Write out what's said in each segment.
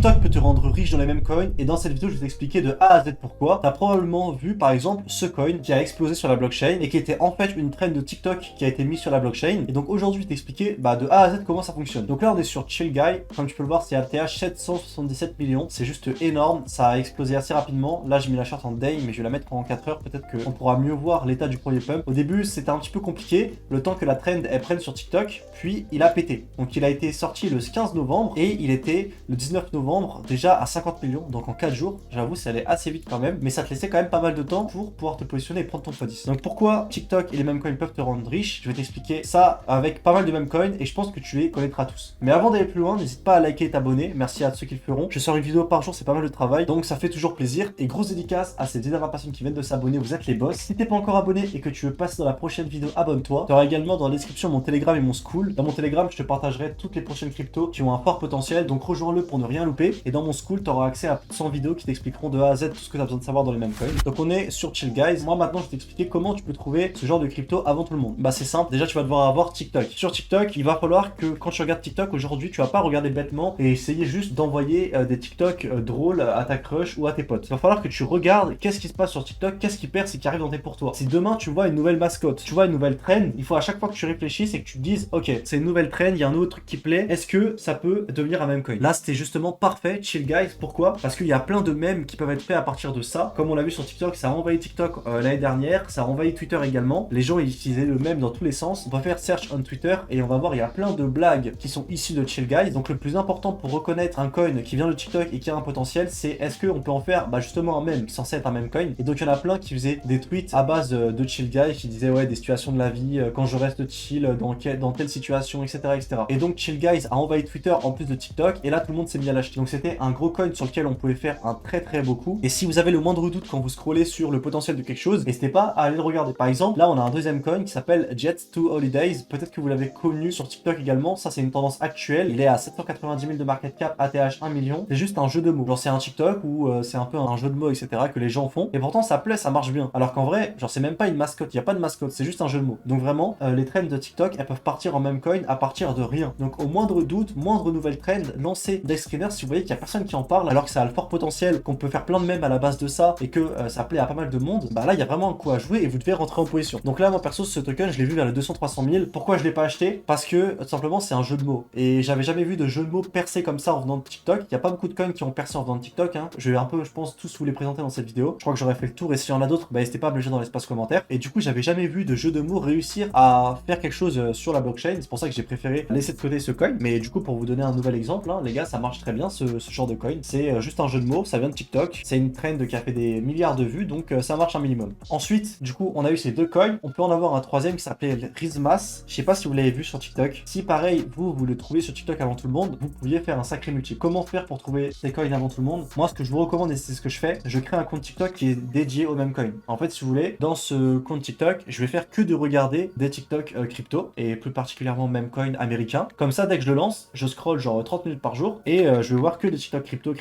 TikTok peut te rendre riche dans les mêmes coins et dans cette vidéo je vais t'expliquer de A à Z pourquoi. Tu as probablement vu par exemple ce coin qui a explosé sur la blockchain et qui était en fait une trend de TikTok qui a été mise sur la blockchain. Et donc aujourd'hui je vais t'expliquer de A à Z comment ça fonctionne. Donc là on est sur Chill Guy, comme tu peux le voir c'est ATH 777 millions, c'est juste énorme, ça a explosé assez rapidement. Là j'ai mis la charte en day mais je vais la mettre pendant 4 heures, peut-être qu'on pourra mieux voir l'état du premier pump. Au début c'était un petit peu compliqué, le temps que la trend elle prenne sur TikTok, puis il a pété. Donc il a été sorti le 15 novembre et il était le 19 novembre déjà à 50 millions, donc en 4 jours, j'avoue ça allait assez vite quand même, mais ça te laissait quand même pas mal de temps pour pouvoir te positionner et prendre ton x10. Donc pourquoi TikTok et les memecoins peuvent te rendre riche, je vais t'expliquer ça avec pas mal de memecoins et je pense que tu les connaîtras tous. Mais avant d'aller plus loin, n'hésite pas à liker et t'abonner, merci à ceux qui le feront. Je sors une vidéo par jour, c'est pas mal de travail, donc ça fait toujours plaisir. Et grosse dédicace à ces énormes personnes qui viennent de s'abonner, vous êtes les boss. Si t'es pas encore abonné et que tu veux passer dans la prochaine vidéo, abonne-toi. Tu auras également dans la description mon Telegram et mon School. Dans mon Telegram, je te partagerai toutes les prochaines cryptos qui ont un fort potentiel, donc rejoins-le pour ne rien louper. Et dans mon School, tu auras accès à plus de 100 vidéos qui t'expliqueront de A à Z tout ce que tu as besoin de savoir dans les memecoins. Donc on est sur Chill Guys. Moi maintenant, je vais t'expliquer comment tu peux trouver ce genre de crypto avant tout le monde. Bah c'est simple, déjà tu vas devoir avoir TikTok. Sur TikTok, il va falloir que quand tu regardes TikTok aujourd'hui, tu vas pas regarder bêtement et essayer juste d'envoyer des TikTok drôles à ta crush ou à tes potes. Il va falloir que tu regardes qu'est-ce qui se passe sur TikTok, qu'est-ce qui perce et qui arrive dans tes pour toi. Si demain tu vois une nouvelle mascotte, tu vois une nouvelle trend, il faut à chaque fois que tu réfléchisses et que tu te dises ok, c'est une nouvelle trend, il y a un autre truc qui plaît, est-ce que ça peut devenir un meme coin? Là c'était justement parfait, Chill Guys. Pourquoi? Parce qu'il y a plein de mèmes qui peuvent être faits à partir de ça. Comme on l'a vu sur TikTok, ça a envahi TikTok l'année dernière, ça a envahi Twitter également. Les gens ils utilisaient le mème dans tous les sens. On va faire search on Twitter et on va voir il y a plein de blagues qui sont issues de Chill Guys. Donc le plus important pour reconnaître un coin qui vient de TikTok et qui a un potentiel, c'est est-ce qu'on peut en faire justement un mème censé être un meme coin. Et donc il y en a plein qui faisaient des tweets à base de Chill Guys qui disaient ouais des situations de la vie, quand je reste chill dans telle situation, etc., etc. Et donc Chill Guys a envahi Twitter en plus de TikTok et là tout le monde s'est mis à l'acheter. Donc c'était un gros coin sur lequel on pouvait faire un très beau coup. Et si vous avez le moindre doute quand vous scrollez sur le potentiel de quelque chose, n'hésitez pas à aller le regarder. Par exemple, là on a un deuxième coin qui s'appelle Jets to Holidays. Peut-être que vous l'avez connu sur TikTok également. Ça c'est une tendance actuelle. Il est à 790 000 de market cap, ATH 1 million. C'est juste un jeu de mots. Genre c'est un TikTok où c'est un peu un jeu de mots, etc. que les gens font. Et pourtant ça plaît, ça marche bien. Alors qu'en vrai, genre c'est même pas une mascotte. Il n'y a pas de mascotte, c'est juste un jeu de mots. Donc vraiment, les trends de TikTok, elles peuvent partir en meme coin à partir de rien. Donc au moindre doute, moindre nouvelle trend, lancez Dexscreener si vous voyez qu'il y a personne qui en parle alors que ça a le fort potentiel, qu'on peut faire plein de mèmes à la base de ça et que ça plaît à pas mal de monde. Bah là il y a vraiment un coup à jouer et vous devez rentrer en position. Donc là moi perso ce token je l'ai vu vers les 200-300 000. Pourquoi je l'ai pas acheté? Parce que tout simplement c'est un jeu de mots et j'avais jamais vu de jeu de mots percer comme ça en venant de TikTok. Il y a pas beaucoup de coins qui ont percé en venant de TikTok, hein. Je vais un peu je pense tous vous les présenter dans cette vidéo. Je crois que j'aurais fait le tour et s'il y en a d'autres, bah n'hésitez pas à me le dire dans l'espace commentaire. Et du coup j'avais jamais vu de jeu de mots réussir à faire quelque chose sur la blockchain. C'est pour ça que j'ai préféré laisser de côté ce coin. Mais du coup pour vous donner un nouvel exemple, hein, les gars ça marche très bien ce genre de coin. C'est juste un jeu de mots, ça vient de TikTok. C'est une trend qui a fait des milliards de vues, donc ça marche un minimum. Ensuite, du coup, on a eu ces deux coins. On peut en avoir un troisième qui s'appelait Rizmas. Je sais pas si vous l'avez vu sur TikTok. Si pareil, vous le trouvez sur TikTok avant tout le monde, vous pouviez faire un sacré multi. Comment faire pour trouver ces coins avant tout le monde? Moi, ce que je vous recommande et c'est ce que je fais, je crée un compte TikTok qui est dédié au même coin. En fait, si vous voulez, dans ce compte TikTok, je vais faire que de regarder des TikTok crypto et plus particulièrement même coin américain. Comme ça, dès que je le lance, je scroll genre 30 minutes par jour et je vais voir que des TikTok crypto.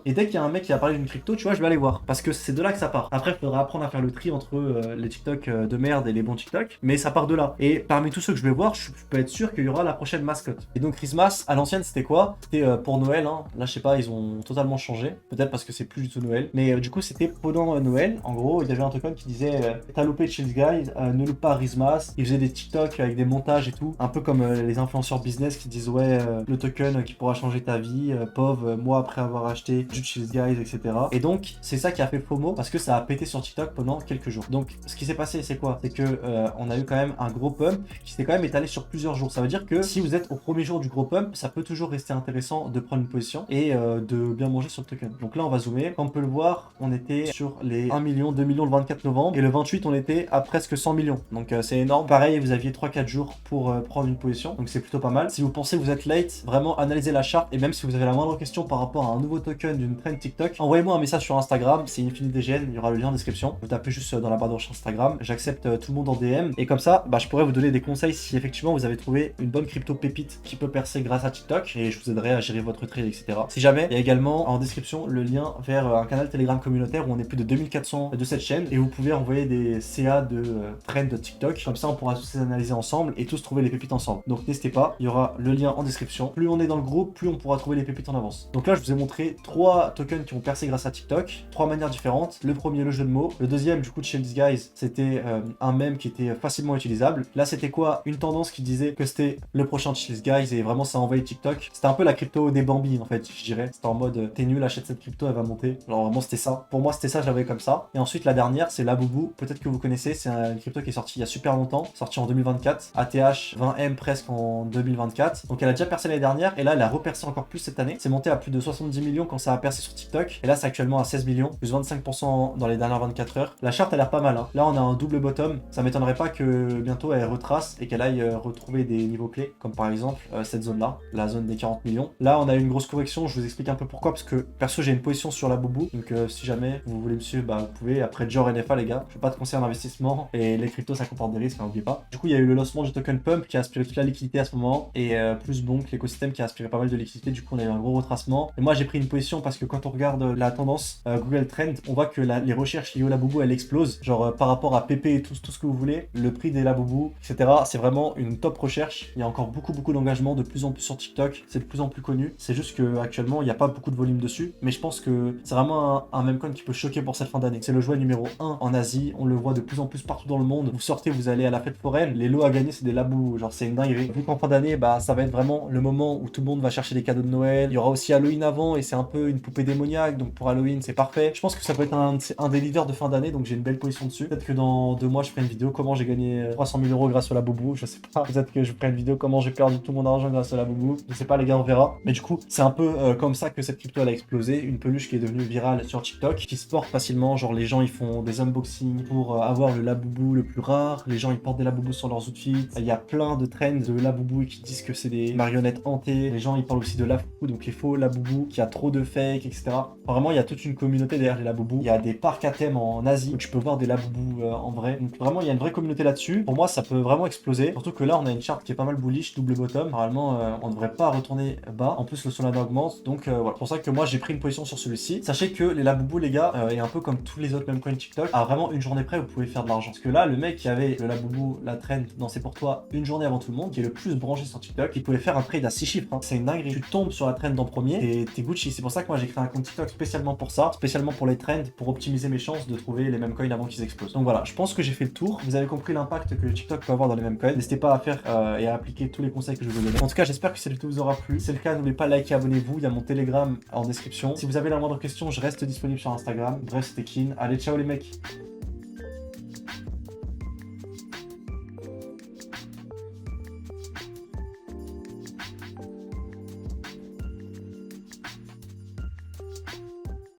Et dès qu'il y a un mec qui a parlé d'une crypto, tu vois, je vais aller voir. Parce que c'est de là que ça part. Après, il faudra apprendre à faire le tri entre les TikTok de merde et les bons TikTok. Mais ça part de là. Et parmi tous ceux que je vais voir, je peux être sûr qu'il y aura la prochaine mascotte. Et donc, Christmas, à l'ancienne, c'était quoi? C'était pour Noël. Hein. Là, je sais pas, ils ont totalement changé. Peut-être parce que c'est plus du tout Noël. Mais du coup, c'était pendant Noël. En gros, il y avait un token qui disait t'as loupé Chill Guys, ne loupe pas Christmas. Ils faisaient des TikTok avec des montages et tout. Un peu comme les influenceurs business qui disent ouais, le token qui pourra changer ta vie, pauvre, moi après avoir acheté du Chill Guys, etc. Et donc, c'est ça qui a fait FOMO parce que ça a pété sur TikTok pendant quelques jours. Donc, ce qui s'est passé, c'est quoi? C'est que on a eu quand même un gros pump qui s'est quand même étalé sur plusieurs jours. Ça veut dire que si vous êtes au premier jour du gros pump, ça peut toujours rester intéressant de prendre une position et de bien manger sur le token. Donc là, on va zoomer. Comme on peut le voir, on était sur les 1 million, 2 millions le 24 novembre et le 28, on était à presque 100 millions. Donc, c'est énorme. Pareil, vous aviez 3-4 jours pour prendre une position. Donc, c'est plutôt pas mal. Si vous pensez que vous êtes late, vraiment analysez la charte et même si vous avez la moindre question par rapport à un nouveau token d'une trend TikTok, envoyez-moi un message sur Instagram, c'est InfinityDGN, il y aura le lien en description. Vous tapez juste dans la barre de recherche Instagram, j'accepte tout le monde en DM et comme ça, je pourrais vous donner des conseils si effectivement vous avez trouvé une bonne crypto pépite qui peut percer grâce à TikTok et je vous aiderai à gérer votre trade, etc. Si jamais, il y a également en description le lien vers un canal Telegram communautaire où on est plus de 2400 de cette chaîne et vous pouvez envoyer des CA de trend de TikTok. Comme ça, on pourra tous les analyser ensemble et tous trouver les pépites ensemble. Donc n'hésitez pas, il y aura le lien en description. Plus on est dans le groupe, plus on pourra trouver les pépites en avance. Donc là, je vous ai montré 3 tokens qui ont percé grâce à TikTok, 3 manières différentes. Le premier, le jeu de mots. Le deuxième, du coup, de Chill These Guys, c'était un mème qui était facilement utilisable. Là, c'était quoi? Une tendance qui disait que c'était le prochain Chill These Guys et vraiment ça a envahi TikTok. C'était un peu la crypto des Bambi en fait, je dirais. C'était en mode t'es nul, achète cette crypto, elle va monter. Alors vraiment, c'était ça. Pour moi, c'était ça, je la voyais comme ça. Et ensuite, la dernière, c'est Labubu. Peut-être que vous connaissez, c'est une crypto qui est sortie il y a super longtemps, sortie en 2024. ATH 20M presque en 2024. Donc elle a déjà percé l'année dernière et là, elle a repercé encore plus cette année. C'est monté à plus de 70 millions quand ça a percé sur TikTok. Et là, c'est actuellement à 16 millions, plus 25% dans les dernières 24 heures. La charte a l'air pas mal, hein. Là, on a un double bottom. Ça m'étonnerait pas que bientôt elle retrace et qu'elle aille retrouver des niveaux clés, comme par exemple cette zone-là, la zone des 40 millions. Là, on a une grosse correction. Je vous explique un peu pourquoi, parce que perso, j'ai une position sur Labubu. Donc, si jamais vous voulez me suivre, bah, vous pouvez. Après, Dior NFA, les gars, je ne pas de conseil en investissement et les cryptos, ça comporte des risques, n'oubliez pas. Du coup, il y a eu le lancement du token Pump qui a aspiré toute la liquidité à ce moment et plus Bonk, l'écosystème qui a aspiré pas mal de liquidité. Du coup, on a eu un gros retracement. Et moi, j'ai pris une position parce que quand on regarde la tendance Google Trend, on voit que les recherches liées au Labubu, elles explosent. Genre, par rapport à PP et tout ce que vous voulez, le prix des Labubu, etc. C'est vraiment une top recherche. Il y a encore beaucoup d'engagement de plus en plus sur TikTok. C'est de plus en plus connu. C'est juste que actuellement il n'y a pas beaucoup de volume dessus. Mais je pense que c'est vraiment un meme coin qui peut choquer pour cette fin d'année. C'est le jouet numéro 1 en Asie. On le voit de plus en plus partout dans le monde. Vous sortez, vous allez à la fête foraine. Les lots à gagner, c'est des Labubu. Genre, c'est une dinguerie. Vu qu'en fin d'année, bah, ça va être vraiment le moment où tout le monde va chercher des cadeaux de Noël. Il y aura aussi Halloween avant et c'est un peu une poupée démoniaque. Donc pour Halloween, c'est parfait. Je pense que ça peut être un des leaders de fin d'année. Donc j'ai une belle position dessus. Peut-être que dans 2 mois, je ferai une vidéo comment j'ai gagné 300 000 euros grâce au Labubu. Je sais pas. Peut-être que je ferai une vidéo comment j'ai perdu tout mon argent grâce à Labubu. Je sais pas, les gars, on verra. Mais du coup, c'est un peu comme ça que cette crypto elle a explosé. Une peluche qui est devenue virale sur TikTok, qui se porte facilement. Genre, les gens ils font des unboxings pour avoir le Labubu le plus rare. Les gens ils portent des Labubu sur leurs outfits. Il y a plein de trends de Labubu qui disent que c'est des marionnettes hantées. Les gens ils parlent aussi de Lafufu, donc les faux Labubu, qui a trop de fake, etc. Vraiment, il y a toute une communauté derrière les Labubu. Il y a des parcs à thème en Asie où tu peux voir des Labubu en vrai. Donc vraiment, il y a une vraie communauté là-dessus. Pour moi, ça peut vraiment exploser. Surtout que là, on a une charte qui est pas mal bullish, double bottom. Normalement, on ne devrait pas retourner bas. En plus, le Solana augmente. Donc voilà, c'est pour ça que moi, j'ai pris une position sur celui-ci. Sachez que les Labubu, les gars, et un peu comme tous les autres memecoins TikTok, à vraiment une journée près, vous pouvez faire de l'argent. Parce que là, le mec qui avait le Labubu, la trend dans C'est pour toi une journée avant tout le monde, qui est le plus branché sur TikTok, il pouvait faire un trade à 6 chiffres. Hein. C'est une dinguerie. Tu tombes sur la trend en premier et t'es Gucci. C'est pour ça que moi, j'ai créé un compte TikTok spécialement pour ça, spécialement pour les trends, pour optimiser mes chances de trouver les memecoins avant qu'ils explosent. Donc voilà, je pense que j'ai fait le tour. Vous avez compris l'impact que TikTok peut avoir dans les memecoins. N'hésitez pas à faire et à appliquer tous les conseils que je vous donne. En tout cas, j'espère que cette vidéo vous aura plu. Si c'est le cas, n'oubliez pas de liker, abonnez-vous. Il y a mon Telegram en description. Si vous avez la moindre question, je reste disponible sur Instagram. Bref, c'était Kin. Allez, ciao les mecs.